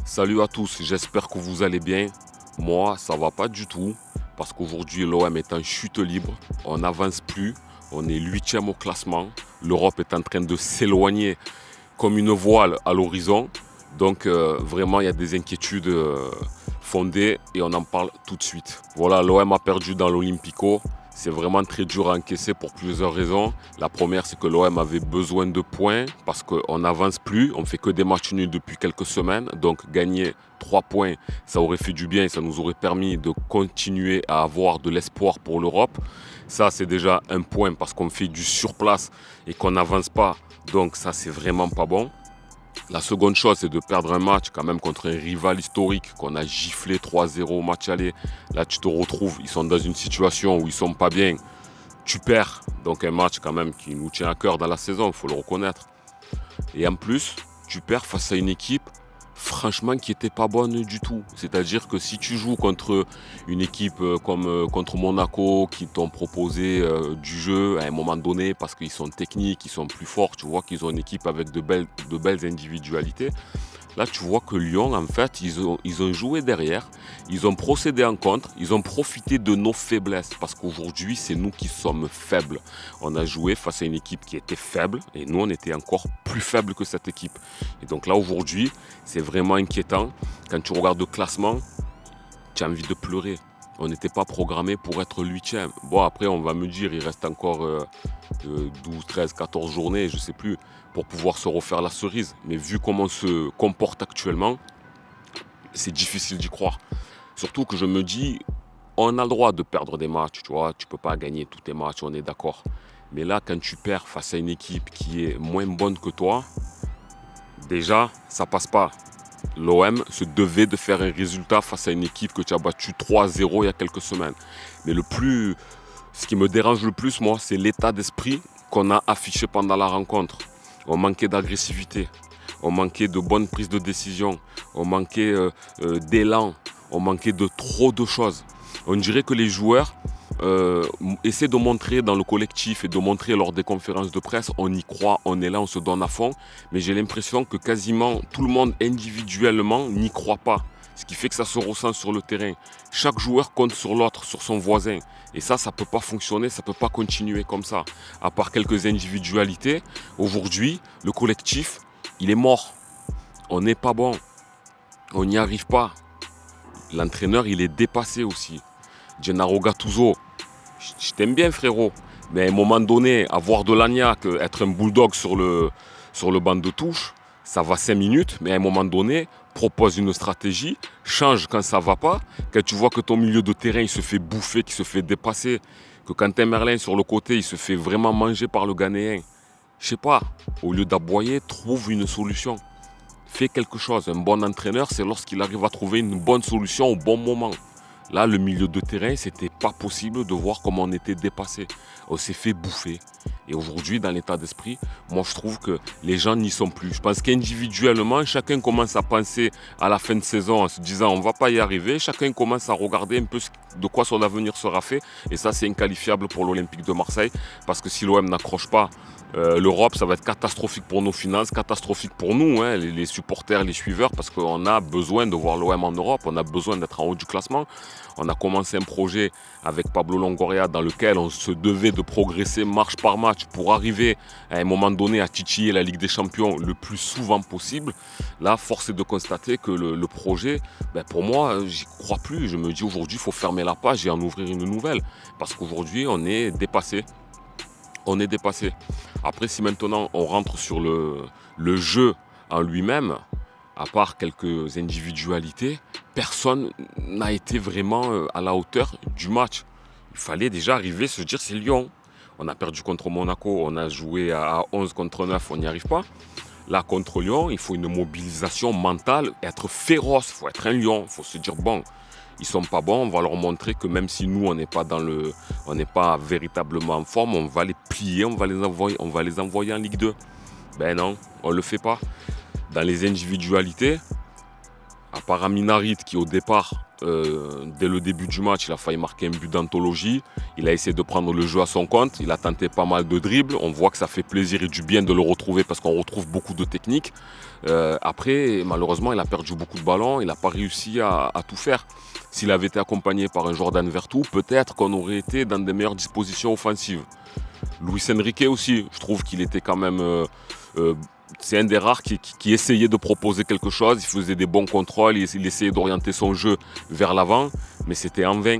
Salut à tous, j'espère que vous allez bien. Moi, ça va pas du tout parce qu'aujourd'hui l'OM est en chute libre. On n'avance plus, on est 8e au classement. L'Europe est en train de s'éloigner comme une voile à l'horizon. Donc vraiment, il y a des inquiétudes fondées et on en parle tout de suite. Voilà, l'OM a perdu dans l'Olympico. C'est vraiment très dur à encaisser pour plusieurs raisons. La première, c'est que l'OM avait besoin de points parce qu'on n'avance plus. On ne fait que des matchs nuls depuis quelques semaines. Donc gagner 3 points, ça aurait fait du bien et ça nous aurait permis de continuer à avoir de l'espoir pour l'Europe. Ça, c'est déjà un point parce qu'on fait du surplace et qu'on n'avance pas. Donc ça, c'est vraiment pas bon. La seconde chose, c'est de perdre un match quand même contre un rival historique qu'on a giflé 3-0 au match aller. Là, tu te retrouves, ils sont dans une situation où ils sont pas bien. Tu perds. Donc un match quand même qui nous tient à cœur dans la saison, il faut le reconnaître. Et en plus, tu perds face à une équipe franchement qui n'était pas bonne du tout. C'est-à-dire que si tu joues contre une équipe comme contre Monaco qui t'ont proposé du jeu à un moment donné parce qu'ils sont techniques, ils sont plus forts, tu vois qu'ils ont une équipe avec de belles individualités. Là, tu vois que Lyon, en fait, ils ont joué derrière, ils ont procédé en contre, ils ont profité de nos faiblesses parce qu'aujourd'hui, c'est nous qui sommes faibles. On a joué face à une équipe qui était faible et nous, on était encore plus faibles que cette équipe. Et donc là, aujourd'hui, c'est vraiment inquiétant. Quand tu regardes le classement, tu as envie de pleurer. On n'était pas programmé pour être 8e. Bon, après, on va me dire, il reste encore 12, 13, 14 journées, je ne sais plus, pour pouvoir se refaire la cerise. Mais vu comment on se comporte actuellement, c'est difficile d'y croire. Surtout que je me dis, on a le droit de perdre des matchs, tu vois. Tu ne peux pas gagner tous tes matchs, on est d'accord. Mais là, quand tu perds face à une équipe qui est moins bonne que toi, déjà, ça passe pas. L'OM se devait de faire un résultat face à une équipe que tu as battue 3-0 il y a quelques semaines. Mais ce qui me dérange le plus, moi, c'est l'état d'esprit qu'on a affiché pendant la rencontre. On manquait d'agressivité, on manquait de bonnes prises de décision, on manquait d'élan, on manquait de trop de choses. On dirait que les joueurs essaient de montrer dans le collectif et de montrer lors des conférences de presse, on y croit, on est là, on se donne à fond. Mais j'ai l'impression que quasiment tout le monde individuellement n'y croit pas. Ce qui fait que ça se ressent sur le terrain. Chaque joueur compte sur l'autre, sur son voisin. Et ça ne peut pas fonctionner, ça ne peut pas continuer comme ça. À part quelques individualités, aujourd'hui, le collectif, il est mort. On n'est pas bon. On n'y arrive pas. L'entraîneur, il est dépassé aussi. Gennaro Gattuso, je t'aime bien frérot, mais à un moment donné, avoir de l'agnac, être un bulldog sur le banc de touche, ça va 5 minutes, mais à un moment donné, propose une stratégie, change quand ça ne va pas, quand tu vois que ton milieu de terrain il se fait bouffer, qu'il se fait dépasser, que Quentin Merlin sur le côté, il se fait vraiment manger par le Ghanéen. Je sais pas, au lieu d'aboyer, trouve une solution. Fais quelque chose. Un bon entraîneur, c'est lorsqu'il arrive à trouver une bonne solution au bon moment. Là, le milieu de terrain, c'était pas possible de voir comment on était dépassé. On s'est fait bouffer. Et aujourd'hui, dans l'état d'esprit, moi je trouve que les gens n'y sont plus. Je pense qu'individuellement, chacun commence à penser à la fin de saison en se disant on ne va pas y arriver. Chacun commence à regarder un peu de quoi son avenir sera fait. Et ça, c'est inqualifiable pour l'Olympique de Marseille. Parce que si l'OM n'accroche pas l'Europe, ça va être catastrophique pour nos finances, catastrophique pour nous, hein, les supporters, les suiveurs, parce qu'on a besoin de voir l'OM en Europe, on a besoin d'être en haut du classement. On a commencé un projet avec Pablo Longoria dans lequel on se devait de progresser marche par match pour arriver à un moment donné à titiller la Ligue des Champions le plus souvent possible. Là, force est de constater que le projet, pour moi, j'y crois plus. Je me dis aujourd'hui, il faut fermer la page et en ouvrir une nouvelle. Parce qu'aujourd'hui, on est dépassé. On est dépassé. Après, si maintenant on rentre sur le jeu en lui-même, à part quelques individualités, personne n'a été vraiment à la hauteur du match. Il fallait déjà arriver à se dire c'est Lyon. On a perdu contre Monaco, on a joué à 11 contre 9, on n'y arrive pas. Là, contre Lyon, il faut une mobilisation mentale, être féroce, il faut être un lion, il faut se dire bon, ils sont pas bons, on va leur montrer que même si nous, on n'est pas véritablement en forme, on va les plier, on va les envoyer en Ligue 2. Ben non, on ne le fait pas. Dans les individualités, à part Aminarit qui au départ dès le début du match, il a failli marquer un but d'anthologie. Il a essayé de prendre le jeu à son compte. Il a tenté pas mal de dribbles. On voit que ça fait plaisir et du bien de le retrouver parce qu'on retrouve beaucoup de techniques. Après, malheureusement, il a perdu beaucoup de ballons. Il n'a pas réussi à tout faire. S'il avait été accompagné par un Jordan Vertu, peut-être qu'on aurait été dans des meilleures dispositions offensives. Luis Enrique aussi, je trouve qu'il était quand même... c'est un des rares qui essayait de proposer quelque chose. Il faisait des bons contrôles, il essayait d'orienter son jeu vers l'avant, mais c'était en vain.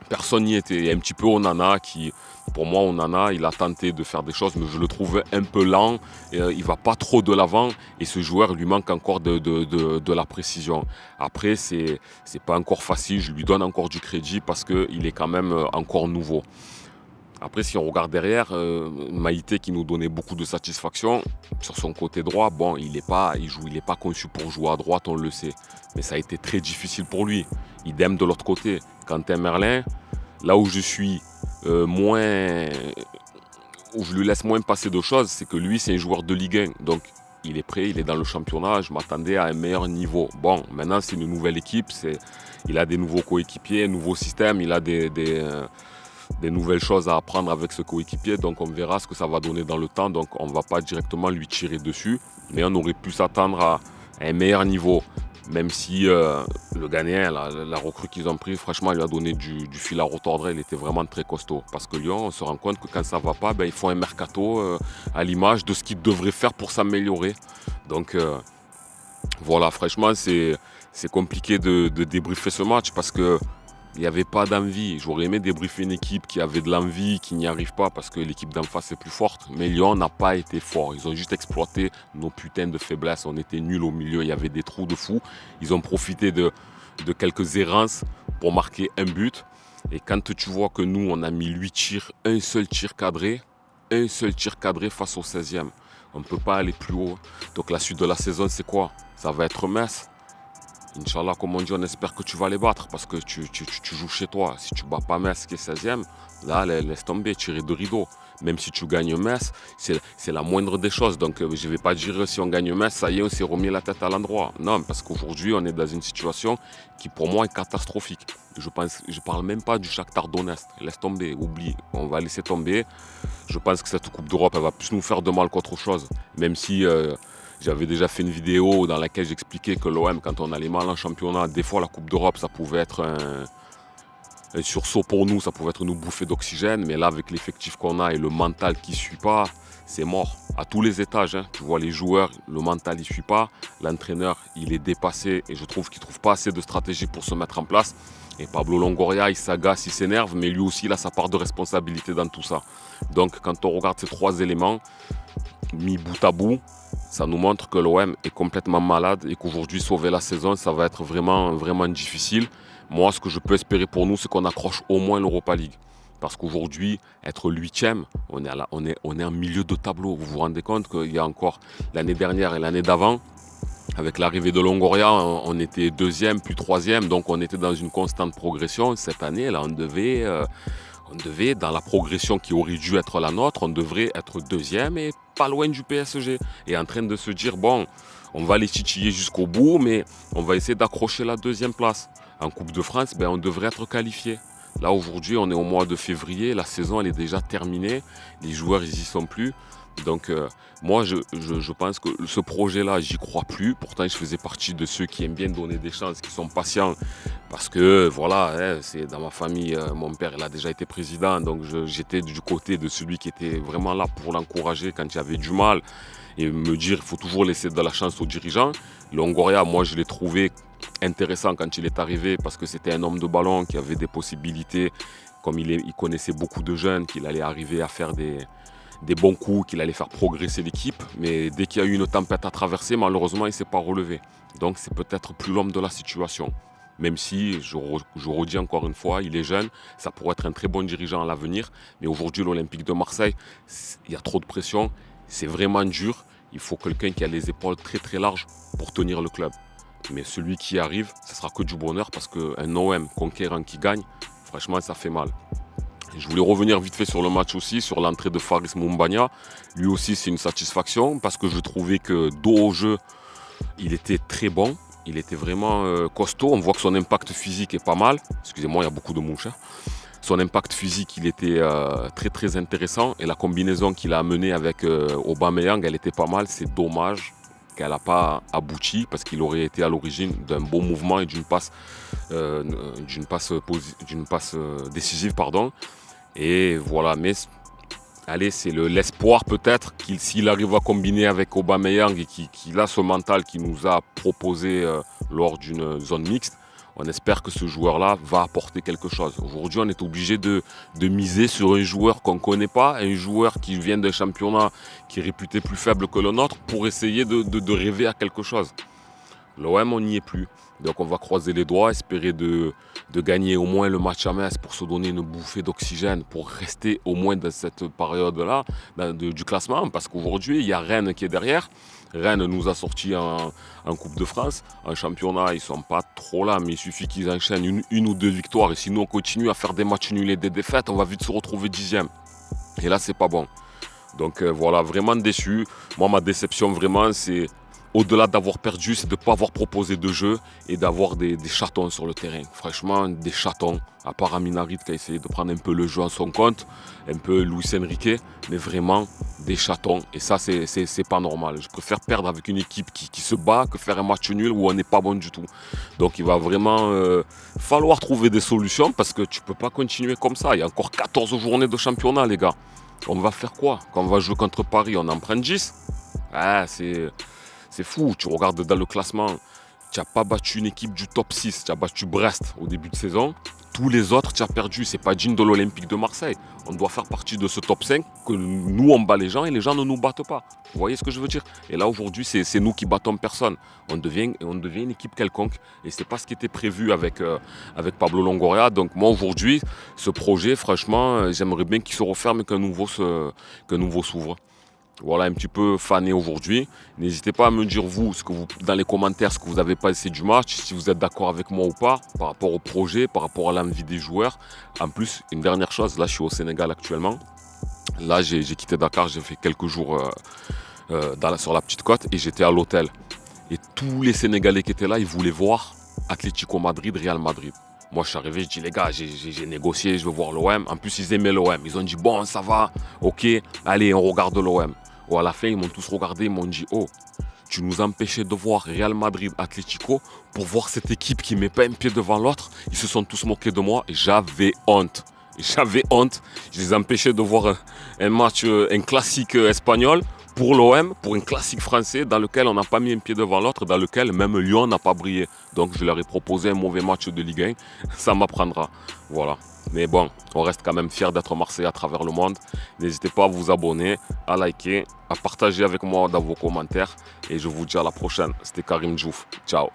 Personne n'y était. Il y a un petit peu Onana qui, pour moi, Onana, il a tenté de faire des choses, mais je le trouve un peu lent. Il ne va pas trop de l'avant et ce joueur lui manque encore de la précision. Après, c'est pas encore facile. Je lui donne encore du crédit parce qu'il est quand même encore nouveau. Après, si on regarde derrière, Maïté qui nous donnait beaucoup de satisfaction sur son côté droit, bon, il n'est pas conçu pour jouer à droite, on le sait. Mais ça a été très difficile pour lui. Idem de l'autre côté. Quentin Merlin, là où je suis où je lui laisse moins passer de choses, c'est que lui, c'est un joueur de Ligue 1. Donc, il est prêt, il est dans le championnat. Je m'attendais à un meilleur niveau. Bon, maintenant, c'est une nouvelle équipe. Il a des nouveaux coéquipiers, un nouveau système. Il a des nouvelles choses à apprendre avec ce coéquipier, donc on verra ce que ça va donner dans le temps, donc on ne va pas directement lui tirer dessus, mais on aurait pu s'attendre à un meilleur niveau, même si le Ghanéen, la recrue qu'ils ont pris, franchement, il lui a donné du fil à retordre, il était vraiment très costaud, parce que Lyon, on se rend compte que quand ça ne va pas, il faut un mercato à l'image de ce qu'il devrait faire pour s'améliorer, donc voilà, franchement, c'est compliqué de débriefer ce match, parce que il n'y avait pas d'envie. J'aurais aimé débriefer une équipe qui avait de l'envie, qui n'y arrive pas parce que l'équipe d'en face est plus forte. Mais Lyon n'a pas été fort. Ils ont juste exploité nos putains de faiblesses. On était nuls au milieu, il y avait des trous de fou. Ils ont profité de quelques errances pour marquer un but. Et quand tu vois que nous, on a mis 8 tirs, un seul tir cadré face au 16e. On ne peut pas aller plus haut. Donc la suite de la saison, c'est quoi? Ça va être Metz. Inch'Allah, comme on dit, on espère que tu vas les battre parce que tu joues chez toi. Si tu ne bats pas Metz qui est 16e, là, laisse tomber, tirer de rideau. Même si tu gagnes Metz, c'est la moindre des choses. Donc, je ne vais pas dire si on gagne Metz, ça y est, on s'est remis la tête à l'endroit. Non, parce qu'aujourd'hui, on est dans une situation qui, pour moi, est catastrophique. Je ne parle même pas du Shakhtar Donetsk. Laisse tomber, oublie. On va laisser tomber. Je pense que cette Coupe d'Europe, elle va plus nous faire de mal qu'autre chose. Même si... j'avais déjà fait une vidéo dans laquelle j'expliquais que l'OM, quand on allait mal en championnat, des fois la Coupe d'Europe, ça pouvait être un sursaut pour nous, ça pouvait être une bouffée d'oxygène. Mais là, avec l'effectif qu'on a et le mental qui ne suit pas, c'est mort. À tous les étages, hein. Tu vois les joueurs, le mental ne suit pas. L'entraîneur, il est dépassé et je trouve qu'il ne trouve pas assez de stratégie pour se mettre en place. Et Pablo Longoria, il s'agace, il s'énerve, mais lui aussi, il a sa part de responsabilité dans tout ça. Donc, quand on regarde ces trois éléments, mis bout à bout, ça nous montre que l'OM est complètement malade et qu'aujourd'hui, sauver la saison, ça va être vraiment, vraiment difficile. Moi, ce que je peux espérer pour nous, c'est qu'on accroche au moins l'Europa League. Parce qu'aujourd'hui, être 8e, on est en milieu de tableau. Vous vous rendez compte qu'il y a encore l'année dernière et l'année d'avant, avec l'arrivée de Longoria, on était 2e, puis 3e. Donc, on était dans une constante progression. Cette année, là, on devait, dans la progression qui aurait dû être la nôtre, on devrait être 2e et pas loin du PSG. Et en train de se dire, bon, on va les titiller jusqu'au bout, mais on va essayer d'accrocher la 2e place. En Coupe de France, on devrait être qualifié. Là, aujourd'hui, on est au mois de février, la saison, elle est déjà terminée. Les joueurs, ils n'y sont plus. Donc, moi, je pense que ce projet-là, j'y crois plus. Pourtant, je faisais partie de ceux qui aiment bien donner des chances, qui sont patients. Parce que, voilà, c'est dans ma famille, mon père, il a déjà été président. Donc, j'étais du côté de celui qui était vraiment là pour l'encourager quand il y avait du mal. Et me dire, il faut toujours laisser de la chance aux dirigeants. Longoria, moi, je l'ai trouvé intéressant quand il est arrivé parce que c'était un homme de ballon qui avait des possibilités. Comme il connaissait beaucoup de jeunes, qu'il allait arriver à faire des bons coups, qu'il allait faire progresser l'équipe. Mais dès qu'il y a eu une tempête à traverser, malheureusement, il ne s'est pas relevé. Donc, c'est peut-être plus l'homme de la situation. Même si, je redis encore une fois, il est jeune, ça pourrait être un très bon dirigeant à l'avenir. Mais aujourd'hui, l'Olympique de Marseille, il y a trop de pression. C'est vraiment dur. Il faut quelqu'un qui a les épaules très très larges pour tenir le club. Mais celui qui arrive, ce sera que du bonheur parce qu'un OM conquérant qui gagne, franchement, ça fait mal. Je voulais revenir vite fait sur le match aussi, sur l'entrée de Faris Moumbagna. Lui aussi, c'est une satisfaction parce que je trouvais que dos au jeu, il était très bon. Il était vraiment costaud. On voit que son impact physique est pas mal. Excusez-moi, il y a beaucoup de mouches. Son impact physique, il était très très intéressant. Et la combinaison qu'il a amenée avec Aubameyang, elle était pas mal. C'est dommage qu'elle n'a pas abouti parce qu'il aurait été à l'origine d'un beau mouvement et d'une passe décisive. Pardon. Et voilà, mais allez, c'est l'espoir peut-être qu'il s'il arrive à combiner avec Aubameyang et qu'il a ce mental qu'il nous a proposé lors d'une zone mixte. On espère que ce joueur-là va apporter quelque chose. Aujourd'hui, on est obligé de miser sur un joueur qu'on ne connaît pas, un joueur qui vient d'un championnat qui est réputé plus faible que le nôtre pour essayer de rêver à quelque chose. L'OM, on n'y est plus. Donc on va croiser les doigts, espérer de gagner au moins le match à Metz pour se donner une bouffée d'oxygène, pour rester au moins dans cette période-là du classement. Parce qu'aujourd'hui, il y a Rennes qui est derrière. Rennes nous a sorti en Coupe de France. En championnat, ils ne sont pas trop là, mais il suffit qu'ils enchaînent une ou deux victoires. Et sinon, on continue à faire des matchs nuls et des défaites, on va vite se retrouver 10e. Et là, c'est pas bon. Donc voilà, vraiment déçu. Moi, ma déception, vraiment, c'est... Au-delà d'avoir perdu, c'est de ne pas avoir proposé de jeu et d'avoir des chatons sur le terrain. Franchement, des chatons. À part Amin Harit qui a essayé de prendre un peu le jeu en son compte, un peu Luis Enrique, mais vraiment des chatons. Et ça, c'est pas normal. Je préfère perdre avec une équipe qui se bat que faire un match nul où on n'est pas bon du tout. Donc il va vraiment falloir trouver des solutions parce que tu ne peux pas continuer comme ça. Il y a encore 14 journées de championnat, les gars. On va faire quoi? Quand on va jouer contre Paris, on en prend 10? Ah, c'est fou, tu regardes dans le classement, tu n'as pas battu une équipe du top 6, tu as battu Brest au début de saison. Tous les autres, tu as perdu, c'est pas digne de l'Olympique de Marseille. On doit faire partie de ce top 5, que nous on bat les gens et les gens ne nous battent pas. Vous voyez ce que je veux dire? Et là aujourd'hui, c'est nous qui battons personne. On devient une équipe quelconque et c'est pas ce qui était prévu avec Pablo Longoria. Donc moi aujourd'hui, ce projet, franchement, j'aimerais bien qu'il se referme et qu'un nouveau s'ouvre. Voilà, un petit peu fané aujourd'hui. N'hésitez pas à me dire vous, dans les commentaires, ce que vous avez pensé du match, si vous êtes d'accord avec moi ou pas, par rapport au projet, par rapport à l'envie des joueurs. En plus, une dernière chose, là je suis au Sénégal actuellement. Là j'ai quitté Dakar, j'ai fait quelques jours sur la petite côte et j'étais à l'hôtel. Et tous les Sénégalais qui étaient là, ils voulaient voir Atlético Madrid, Real Madrid. Moi, je suis arrivé, je dis, les gars, j'ai négocié, je veux voir l'OM. En plus, ils aimaient l'OM. Ils ont dit, bon, ça va, ok, allez, on regarde l'OM. Ou à la fin, ils m'ont tous regardé, ils m'ont dit, oh, tu nous empêchais de voir Real Madrid, Atlético, pour voir cette équipe qui ne met pas un pied devant l'autre. Ils se sont tous moqués de moi et j'avais honte. J'avais honte. Je les empêchais de voir un match, un classique espagnol pour l'OM, pour un classique français dans lequel on n'a pas mis un pied devant l'autre, dans lequel même Lyon n'a pas brillé. Donc je leur ai proposé un mauvais match de Ligue 1, ça m'apprendra. Voilà. Mais bon, on reste quand même fiers d'être Marseillais à travers le monde. N'hésitez pas à vous abonner, à liker, à partager avec moi dans vos commentaires. Et je vous dis à la prochaine. C'était Karim Djouf. Ciao.